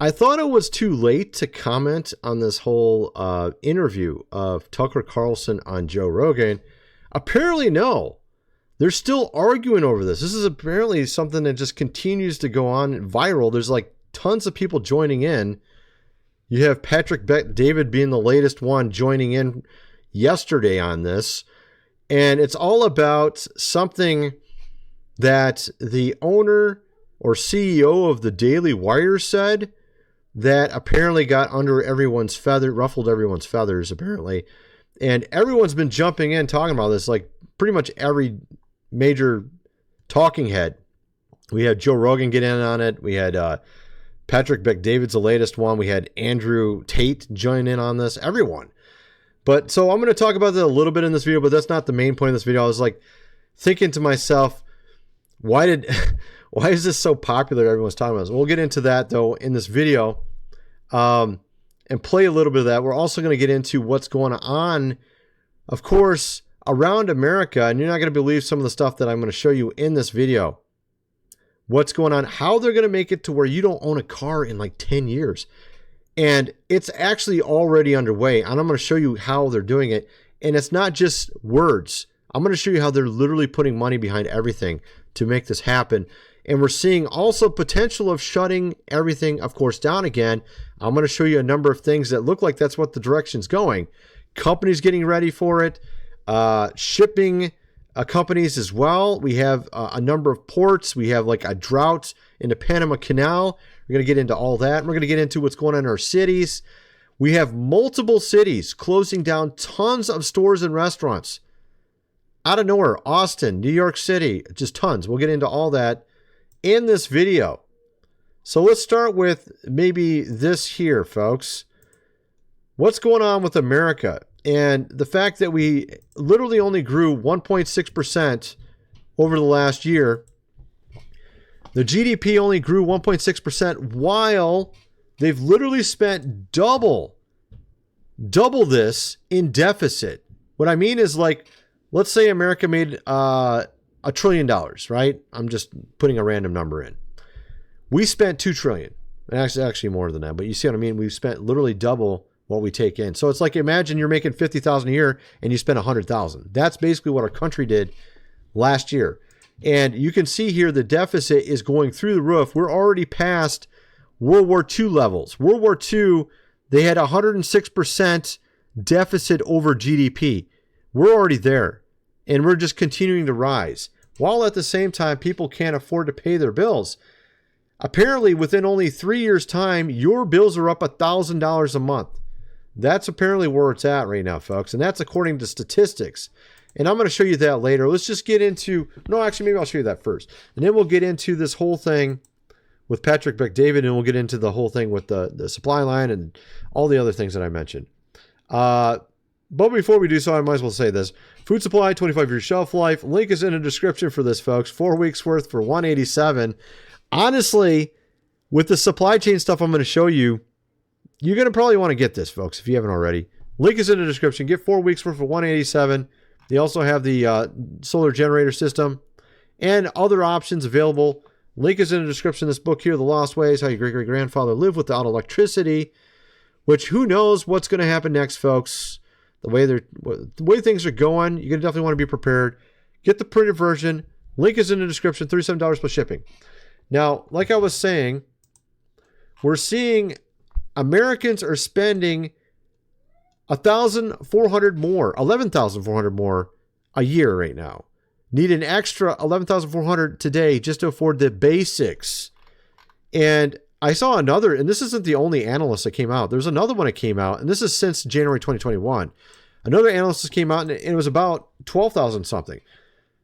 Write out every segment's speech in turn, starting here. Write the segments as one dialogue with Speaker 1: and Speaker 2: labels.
Speaker 1: I thought it was too late to comment on this whole interview of Tucker Carlson on Joe Rogan. Apparently, no. They're still arguing over this. This is apparently something that just continues to go on viral. There's like tons of people joining in. You have Patrick David being the latest one joining in yesterday on this. And it's all about something that the owner or CEO of the Daily Wire said that apparently got under everyone's ruffled everyone's feathers, apparently. And everyone's been jumping in talking about this, like pretty much every major talking head. We had Joe Rogan get in on it. We had Patrick Bet-David's the latest one. We had Andrew Tate join in on this. Everyone. But so I'm going to talk about that a little bit in this video, but that's not the main point of this video. I was like thinking to myself, why is this so popular? Everyone's talking about this. We'll get into that though in this video and play a little bit of that. We're also going to get into what's going on, of course, around America. And you're not going to believe some of the stuff that I'm going to show you in this video. What's going on, how they're going to make it to where you don't own a car in like 10 years. And it's actually already underway. And I'm going to show you how they're doing it. And it's not just words. I'm going to show you how they're literally putting money behind everything to make this happen. And we're seeing also potential of shutting everything, of course, down again. I'm going to show you a number of things that look like that's what the direction's going. Companies getting ready for it. Shipping companies as well. We have a number of ports. We have like a drought in the Panama Canal. We're going to get into all that. We're going to get into what's going on in our cities. We have multiple cities closing down tons of stores and restaurants. Out of nowhere, Austin, New York City, just tons. We'll get into all that in this video. So let's start with maybe this here, folks. What's going on with America? And the fact that we literally only grew 1.6% over the last year. The GDP only grew 1.6% while they've literally spent double this in deficit. What I mean is, like, let's say America made $1 trillion, right? I'm just putting a random number in. We spent $2 trillion. Actually more than that, but you see what I mean? We've spent literally double what we take in. So it's like, imagine you're making $50,000 a year and you spend $100,000. That's basically what our country did last year. And you can see here the deficit is going through the roof. We're already past World War II levels. World War II, they had 106% deficit over GDP. We're already there. And we're just continuing to rise. While at the same time, people can't afford to pay their bills. Apparently, within only 3 years' time, your bills are up $1,000 a month. That's apparently where it's at right now, folks. And that's according to statistics. And I'm going to show you that later. Let's just get into... No, actually, maybe I'll show you that first. And then we'll get into this whole thing with Patrick Bet-David, and we'll get into the whole thing with the supply line and all the other things that I mentioned. But before we do so, I might as well say this. Food supply, 25-year shelf life. Link is in the description for this, folks. 4 weeks worth for $187. Honestly, with the supply chain stuff I'm going to show you, you're going to probably want to get this, folks, if you haven't already. Link is in the description. Get 4 weeks worth for $187. They also have the solar generator system and other options available. Link is in the description. This book here, The Lost Ways, How Your Great-Great-Grandfather Lived Without Electricity, which who knows what's going to happen next, folks. The way things are going, you're going to definitely want to be prepared. Get the printed version. Link is in the description, $37 plus shipping. Now, like I was saying, we're seeing Americans are spending $1,400 more, $11,400 more a year right now. Need an extra $11,400 today just to afford the basics. And I saw another, and this isn't the only analyst that came out. There's another one that came out, and this is since January 2021. Another analyst came out, and it was about 12,000 something.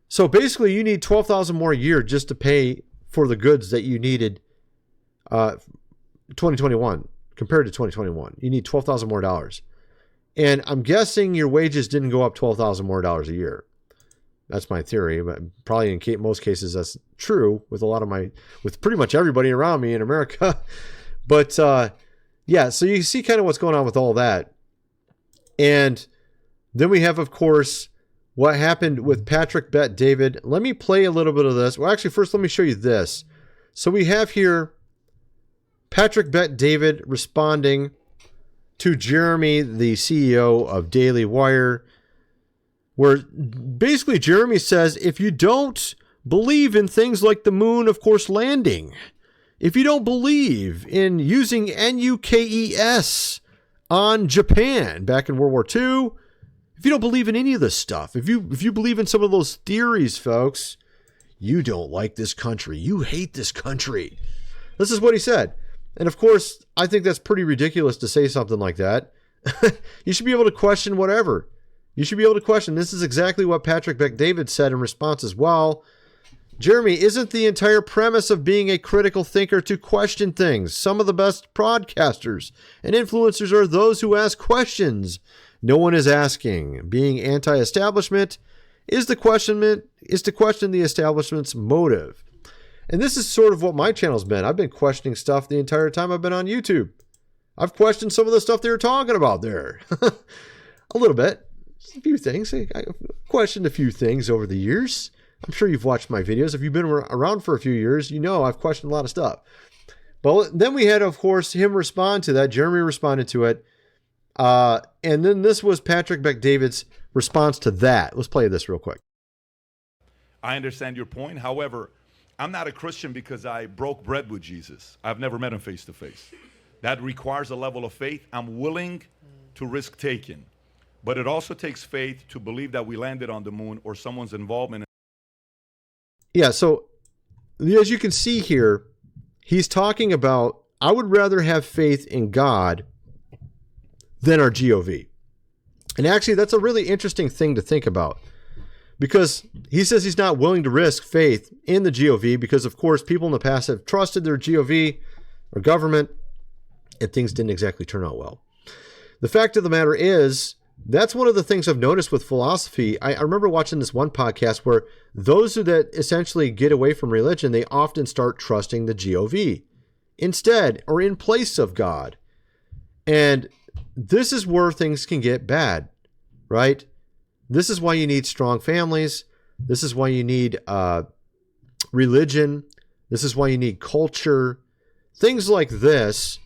Speaker 1: So basically, you need 12,000 more a year just to pay for the goods that you needed 2021 compared to 2021. You need $12,000 more dollars. And I'm guessing your wages didn't go up $12,000 more dollars a year. That's my theory, but probably in most cases that's true with with pretty much everybody around me in America. But yeah, so you see kind of what's going on with all that. And then we have, of course, what happened with Patrick Bet-David. Let me play a little bit of this. Well, actually, first let me show you this. So we have here Patrick Bet David responding to Jeremy, the CEO of Daily Wire, where basically Jeremy says, if you don't believe in things like the moon, of course, landing, if you don't believe in using NUKES on Japan back in World War II, if you don't believe in any of this stuff, if you believe in some of those theories, folks, you don't like this country. You hate this country. This is what he said. And of course, I think that's pretty ridiculous to say something like that. You should be able to question whatever. You should be able to question. This is exactly what Patrick Bet-David said in response as well. Jeremy, isn't the entire premise of being a critical thinker to question things? Some of the best broadcasters and influencers are those who ask questions no one is asking. Being anti-establishment is to question the establishment's motive. And this is sort of what my channel's been. I've been questioning stuff the entire time I've been on YouTube. I've questioned some of the stuff they were talking about there. A little bit. A few things. I've questioned a few things over the years. I'm sure you've watched my videos. If you've been around for a few years, you know I've questioned a lot of stuff. But then we had, of course, him respond to that. Jeremy responded to it. And then this was Patrick Bet-David's response to that. Let's play this real quick.
Speaker 2: I understand your point. However, I'm not a Christian because I broke bread with Jesus. I've never met him face to face. That requires a level of faith I'm willing to risk taking. But it also takes faith to believe that we landed on the moon or someone's involvement.
Speaker 1: Yeah, so as you can see here, he's talking about, I would rather have faith in God than our GOV. And actually, that's a really interesting thing to think about. Because he says he's not willing to risk faith in the GOV because, of course, people in the past have trusted their GOV or government, and things didn't exactly turn out well. The fact of the matter is, that's one of the things I've noticed with philosophy. I remember watching this one podcast where those that essentially get away from religion, they often start trusting the GOV instead or in place of God. And this is where things can get bad, right? This is why you need strong families. This is why you need religion. This is why you need culture. Things like this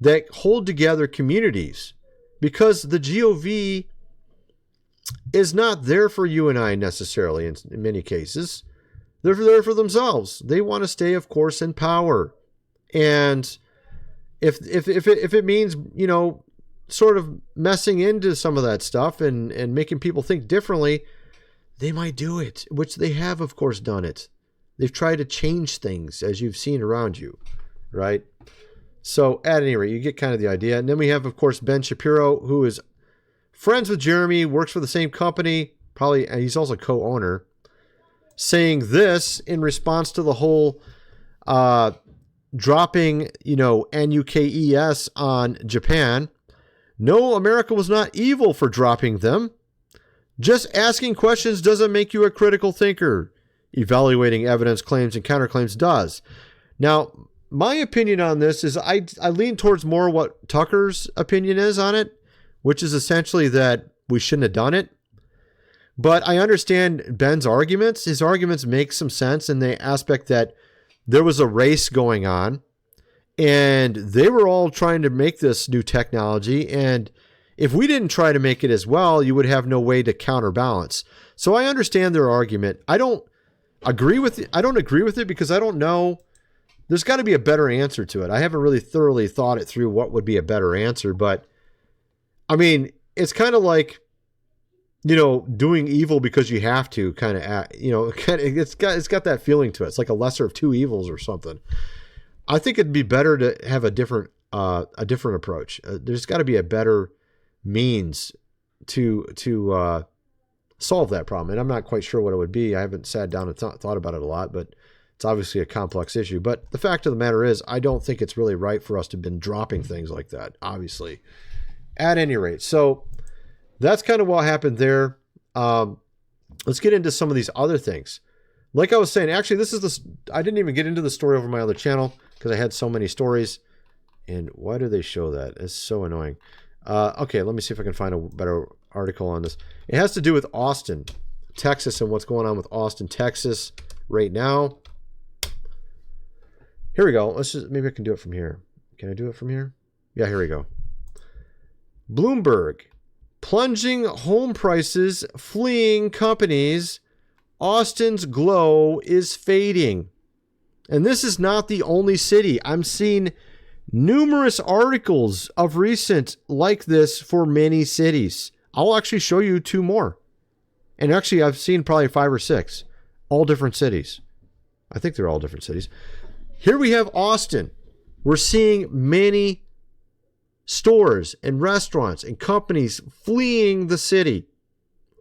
Speaker 1: that hold together communities. Because the GOV is not there for you and I necessarily in many cases. They're there for themselves. They want to stay, of course, in power. And if it means, you know, sort of messing into some of that stuff and making people think differently, they might do it, which they have, of course, done it. They've tried to change things, as you've seen around you, right? So at any rate, you get kind of the idea. And then we have, of course, Ben Shapiro, who is friends with Jeremy, works for the same company, probably, and he's also co-owner, saying this in response to the whole dropping, you know, NUKES on Japan. No, America was not evil for dropping them. Just asking questions doesn't make you a critical thinker. Evaluating evidence, claims, and counterclaims does. Now, my opinion on this is I lean towards more what Tucker's opinion is on it, which is essentially that we shouldn't have done it. But I understand Ben's arguments. His arguments make some sense in the aspect that there was a race going on, and they were all trying to make this new technology. And if we didn't try to make it as well, you would have no way to counterbalance. So I understand their argument. I don't agree with it because I don't know. There's got to be a better answer to it. I haven't really thoroughly thought it through what would be a better answer. But I mean, it's kind of like, you know, doing evil because you have to kind of, you know, it's got that feeling to it. It's like a lesser of two evils or something. I think it'd be better to have a different approach. There's got to be a better means to solve that problem. And I'm not quite sure what it would be. I haven't sat down and thought about it a lot, but it's obviously a complex issue. But the fact of the matter is, I don't think it's really right for us to have been dropping things like that, obviously. At any rate, so that's kind of what happened there. Let's get into some of these other things. Like I was saying, actually, I didn't even get into the story over my other channel because I had so many stories. And why do they show that? It's so annoying. Okay, let me see if I can find a better article on this. It has to do with Austin, Texas, and what's going on with Austin, Texas right now. Here we go. Maybe I can do it from here. Can I do it from here? Yeah, here we go. Bloomberg. Plunging home prices, fleeing companies. Austin's glow is fading. And this is not the only city. I'm seeing numerous articles of recent like this for many cities. I'll actually show you 2 more. And actually, I've seen probably 5 or 6. All different cities. I think they're all different cities. Here we have Austin. We're seeing many stores and restaurants and companies fleeing the city.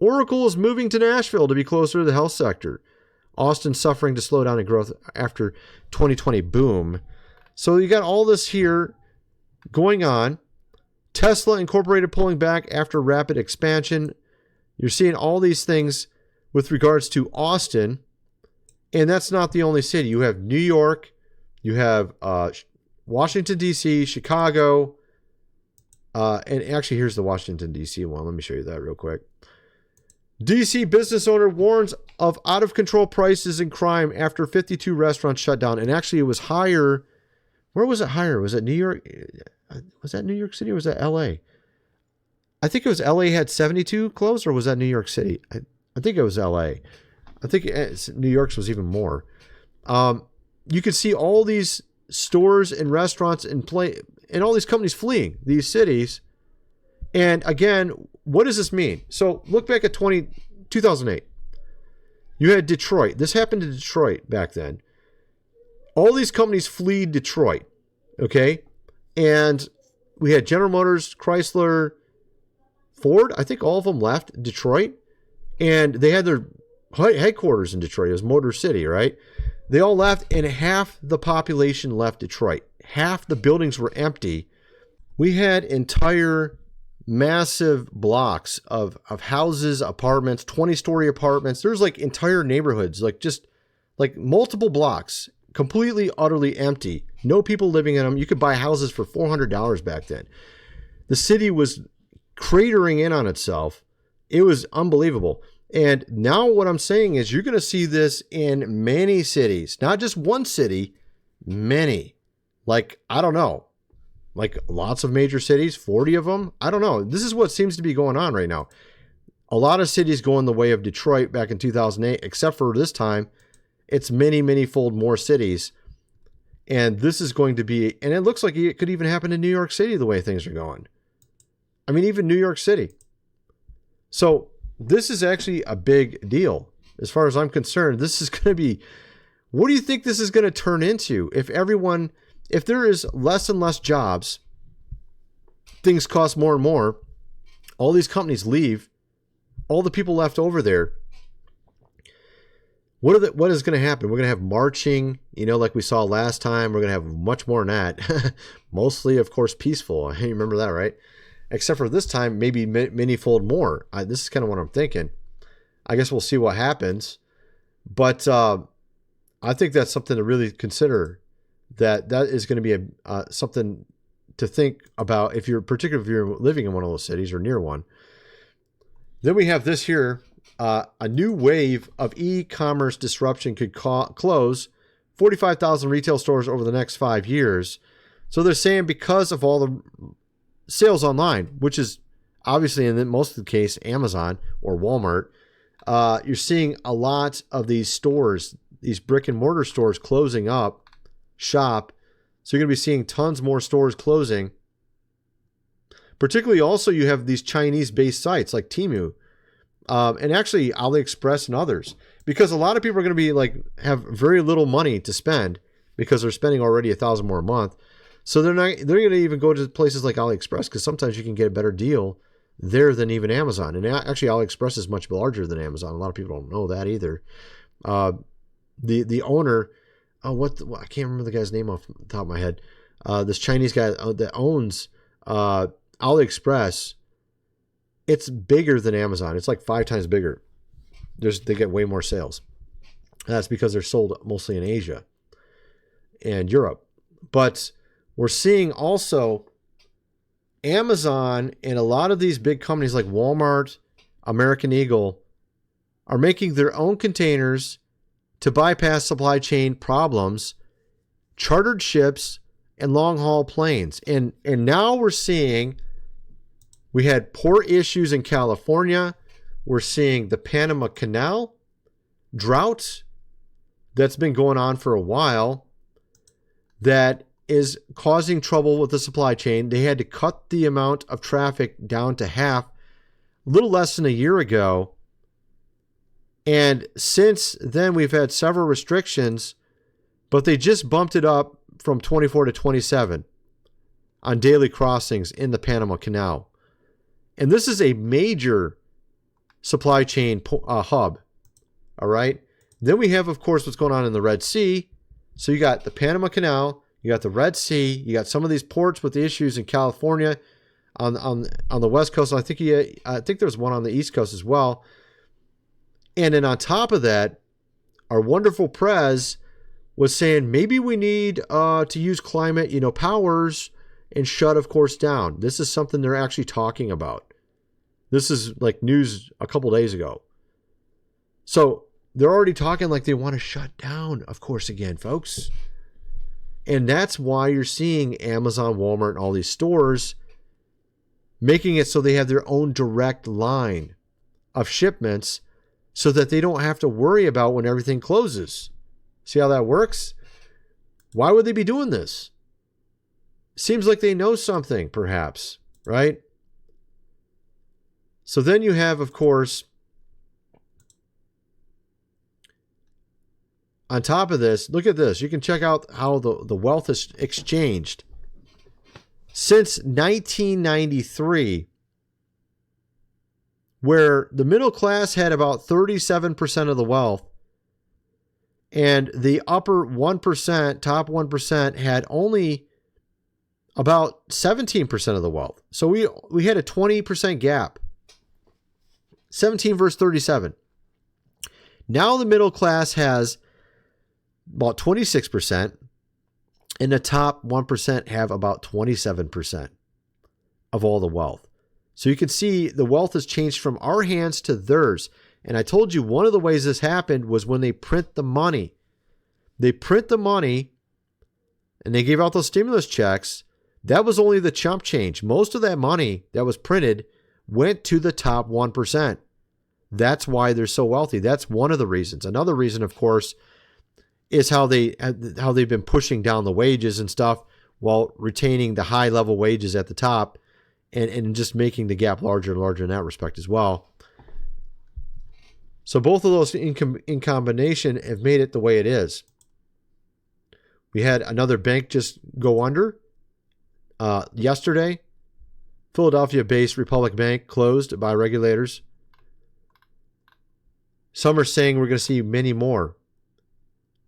Speaker 1: Oracle is moving to Nashville to be closer to the health sector. Austin suffering to slow down in growth after 2020 boom. So you got all this here going on. Tesla Incorporated pulling back after rapid expansion. You're seeing all these things with regards to Austin. And that's not the only city. You have New York. You have Washington, D.C., Chicago. And actually, here's the Washington, D.C. one. Let me show you that real quick. D.C. business owner warns of out-of-control prices and crime after 52 restaurants shut down. And actually, it was higher. Where was it higher? Was it New York? Was that New York City or was that L.A.? I think it was L.A. had 72 closed, or was that New York City? I think it was L.A. I think New York's was even more. You could see all these stores and restaurants and all these companies fleeing these cities. And again, what does this mean? So look back at 2008. You had Detroit. This happened to Detroit back then. All these companies flee Detroit. Okay. And we had General Motors, Chrysler, Ford. I think all of them left Detroit. And they had their headquarters in Detroit. It was Motor City, right? They all left, and half the population left Detroit. Half the buildings were empty. We had entire massive blocks of houses, apartments, 20-story apartments. There's like entire neighborhoods, like multiple blocks, completely, utterly empty. No people living in them. You could buy houses for $400 back then. The city was cratering in on itself. It was unbelievable. And now what I'm saying is you're going to see this in many cities, not just one city, many. Like, I don't know, like lots of major cities, 40 of them. I don't know. This is what seems to be going on right now. A lot of cities going the way of Detroit back in 2008, except for this time, it's many, many fold more cities. And this is going to be, and it looks like it could even happen in New York City the way things are going. I mean, even New York City. So this is actually a big deal. As far as I'm concerned, this is going to be, what do you think this is going to turn into? If there is less and less jobs, things cost more and more, all these companies leave, all the people left over there, what is going to happen? We're going to have marching, like we saw last time. We're going to have much more than that. Mostly, of course, peaceful. You remember that, right? Except for this time, maybe many-fold more. This is kind of what I'm thinking. I guess we'll see what happens. But I think that's something to really consider. That is going to be something to think about particularly if you're living in one of those cities or near one. Then we have this here. A new wave of e-commerce disruption could close 45,000 retail stores over the next 5 years. So they're saying because of all the sales online, which is obviously in most of the case Amazon or Walmart, you're seeing a lot of these stores, these brick and mortar stores closing up shop. So you're going to be seeing tons more stores closing. Particularly also you have these Chinese-based sites like Temu, and actually AliExpress and others, because a lot of people are going to be have very little money to spend because they're spending already $1,000 more a month. So they're going to even go to places like AliExpress because sometimes you can get a better deal there than even Amazon. And actually AliExpress is much larger than Amazon. A lot of people don't know that either. The owner, I can't remember the guy's name off the top of my head. This Chinese guy that owns AliExpress, it's bigger than Amazon. It's like 5 times bigger. They get way more sales. That's because they're sold mostly in Asia and Europe. But we're seeing also Amazon and a lot of these big companies like Walmart, American Eagle are making their own containers to bypass supply chain problems chartered ships, and long-haul planes. And now we're seeing, we had port issues in California. We're seeing the Panama Canal drought that's been going on for a while that is causing trouble with the supply chain. They had to cut the amount of traffic down to half a little less than a year ago. And since then, we've had several restrictions, but they just bumped it up from 24 to 27 on daily crossings in the Panama Canal. And this is a major supply chain hub. All right. Then we have, of course, what's going on in the Red Sea. So you got the Panama Canal, you got the Red Sea, you got some of these ports with the issues in California on the West Coast. I think there's one on the East Coast as well. And then on top of that, our wonderful Prez was saying maybe we need to use climate, powers and shut, of course, down. This is something they're actually talking about. This is like news a couple days ago. So they're already talking like they want to shut down, of course, again, folks. And that's why you're seeing Amazon, Walmart, and all these stores making it so they have their own direct line of shipments so that they don't have to worry about when everything closes. See how that works? Why would they be doing this? Seems like they know something, perhaps, right? So then you have, of course, on top of this, look at this. You can check out how the wealth is exchanged. Since 1993, where the middle class had about 37% of the wealth, and the upper 1%, top 1%, had only about 17% of the wealth. So we had a 20% gap. 17 versus 37. Now the middle class has about 26%, and the top 1% have about 27% of all the wealth. So you can see the wealth has changed from our hands to theirs. And I told you one of the ways this happened was when they print the money. They print the money and they gave out those stimulus checks. That was only the chump change. Most of that money that was printed went to the top 1%. That's why they're so wealthy. That's one of the reasons. Another reason, of course, is how they've been pushing down the wages and stuff while retaining the high level wages at the top and just making the gap larger and larger in that respect as well. So both of those in combination have made it the way it is. We had another bank just go under yesterday. Philadelphia-based Republic Bank closed by regulators. Some are saying we're going to see many more.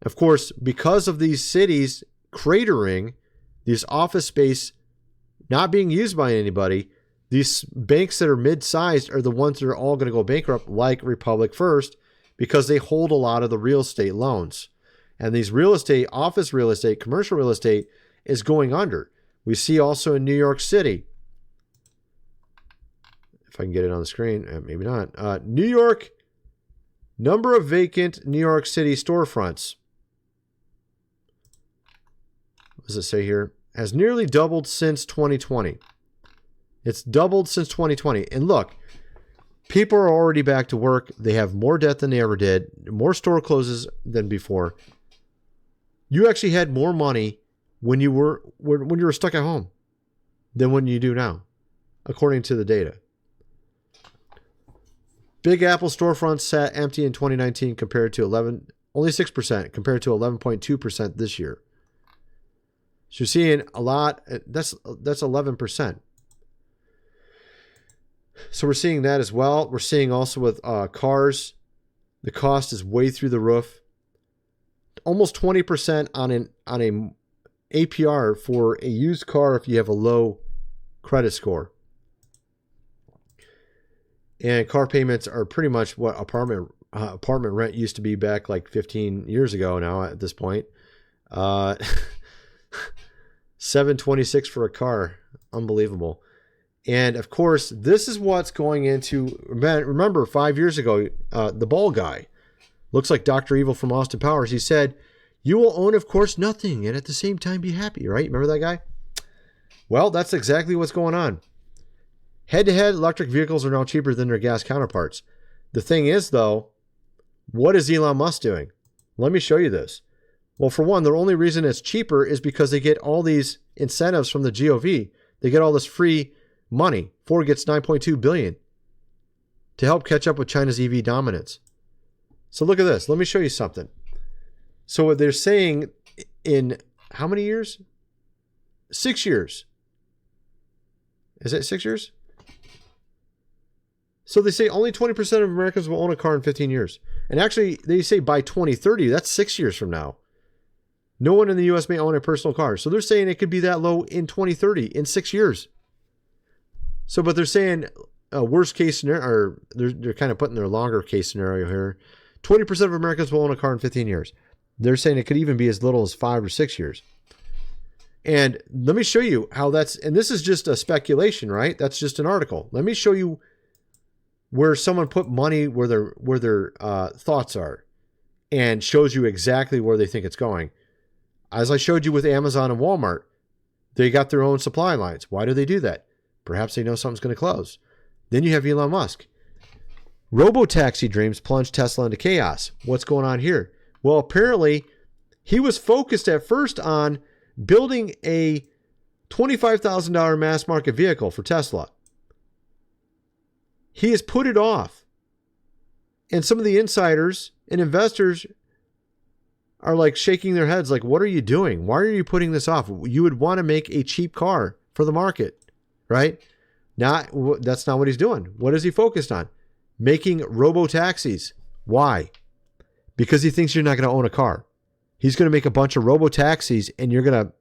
Speaker 1: Of course, because of these cities cratering, this office space not being used by anybody, these banks that are mid-sized are the ones that are all going to go bankrupt, like Republic First, because they hold a lot of the real estate loans. And these real estate, office real estate, commercial real estate is going under. We see also in New York City, if I can get it on the screen, maybe not. New York, number of vacant New York City storefronts. What does it say here? Has nearly doubled since 2020. It's doubled since 2020. And look, people are already back to work. They have more debt than they ever did, more store closes than before. You actually had more money when you were stuck at home than when you do now, according to the data. Big Apple storefronts sat empty in 2019 compared to only 6% compared to 11.2% this year. So you're seeing a lot. That's 11%. So we're seeing that as well. We're seeing also with cars, the cost is way through the roof. Almost 20% on an APR for a used car if you have a low credit score. And car payments are pretty much what apartment rent used to be back like 15 years ago now at this point. $726 for a car. Unbelievable. And of course, this is what's going into, remember 5 years ago, the bald guy, looks like Dr. Evil from Austin Powers. He said, You will own, of course, nothing and at the same time be happy, right? Remember that guy? Well, that's exactly what's going on. Head-to-head, electric vehicles are now cheaper than their gas counterparts. The thing is, though, what is Elon Musk doing? Let me show you this. Well, for one, the only reason it's cheaper is because they get all these incentives from the GOV. They get all this free money. Ford gets $9.2 billion to help catch up with China's EV dominance. So look at this. Let me show you something. So what they're saying in how many years? 6 years. Is it 6 years? So they say only 20% of Americans will own a car in 15 years. And actually, they say by 2030, that's 6 years from now. No one in the U.S. may own a personal car. So they're saying it could be that low in 2030, in 6 years. So, but they're saying a worst case scenario, or they're kind of putting their longer case scenario here. 20% of Americans will own a car in 15 years. They're saying it could even be as little as 5 or 6 years. And let me show you how that's, and this is just a speculation, right? That's just an article. Let me show you where someone put money where their thoughts are and shows you exactly where they think it's going. As I showed you with Amazon and Walmart, they got their own supply lines. Why do they do that? Perhaps they know something's going to close. Then you have Elon Musk. Robotaxi dreams plunge Tesla into chaos. What's going on here? Well, apparently he was focused at first on building a $25,000 mass market vehicle for Tesla. He has put it off. And some of the insiders and investors are like shaking their heads like, what are you doing? Why are you putting this off? You would want to make a cheap car for the market, right? That's not what he's doing. What is he focused on? Making robo-taxis. Why? Because he thinks you're not going to own a car. He's going to make a bunch of robo-taxis and you're going to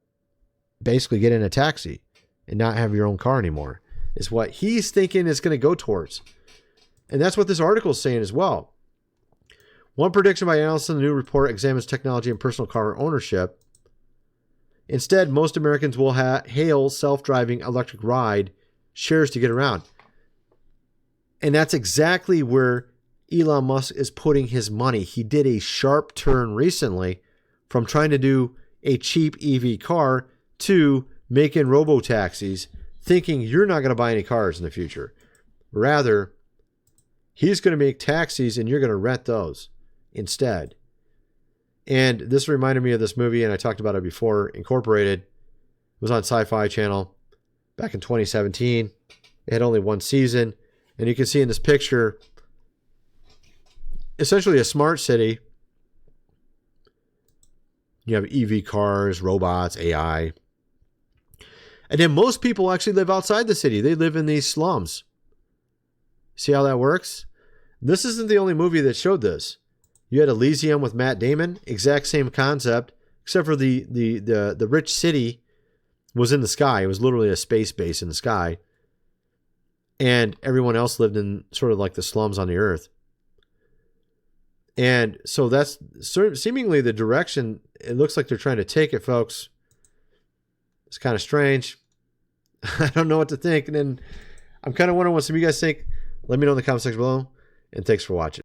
Speaker 1: basically get in a taxi and not have your own car anymore. Is what he's thinking is going to go towards. And that's what this article is saying as well. One prediction by analysts in the new report examines technology and personal car ownership. Instead, most Americans will hail self-driving electric ride shares to get around. And that's exactly where Elon Musk is putting his money. He did a sharp turn recently from trying to do a cheap EV car to making robo-taxis, thinking you're not going to buy any cars in the future. Rather, he's going to make taxis and you're going to rent those instead. And this reminded me of this movie, and I talked about it before, Incorporated. It was on Sci-Fi Channel back in 2017. It had only one season. And you can see in this picture, essentially a smart city. You have EV cars, robots, AI. And then most people actually live outside the city. They live in these slums. See how that works? This isn't the only movie that showed this. You had Elysium with Matt Damon, exact same concept, except for the rich city was in the sky. It was literally a space base in the sky. And everyone else lived in sort of like the slums on the earth. And so that's seemingly the direction it looks like they're trying to take it, folks. It's kind of strange. I don't know what to think. And then I'm kind of wondering what some of you guys think. Let me know in the comment section below. And thanks for watching.